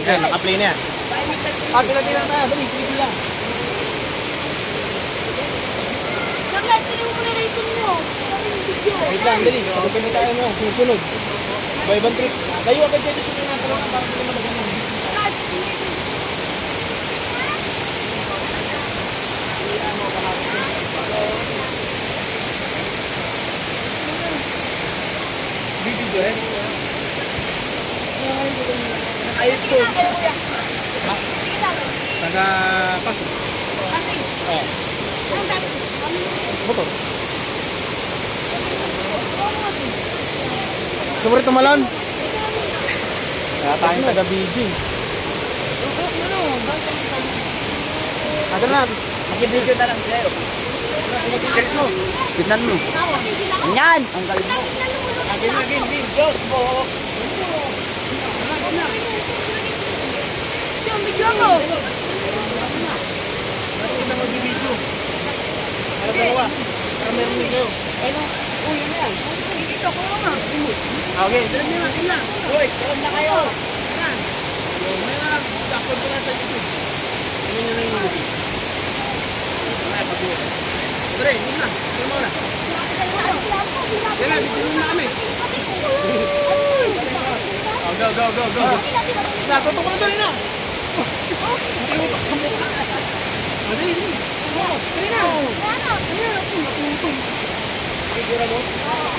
Yan, naka-play na yan. Pila-pila na tayo. Dali, pila-pila. Saglit, tuloy mo na rin mo. Wait lang, dali. Open na tayo mo. Sunod. Ibang tricks. Layo agad dito sa tinatawag para hindi magagamit. Video eh. Ayos ko. Taga Pasig. Pasig? Oo. Anong dati? Motor. Sumuri tumalon. Kaya tayong taga Beijing. Ada na. Mag-video na lang sa'yo. Galit mo. Tignan mo. Yan. Ang galit mo. Agin, Diyos mo. Yung video mo. Bakit na mag-video? Para dalawa. Para meron video. Ano? Uy, ano yan? Ito ko nga. Okay. Dali na. Uy, karoon na kayo. May na. Upload ko na sa YouTube. Tingnan nyo na yung YouTube. Ay, pag-uwi. Pre, yun na. Tingnan mo na. Yan na, bitin na kami. Go. Natutok ko na dali na. Hindi mo pa sa mukha. Dali. Dali na. Sigura mo? Oo.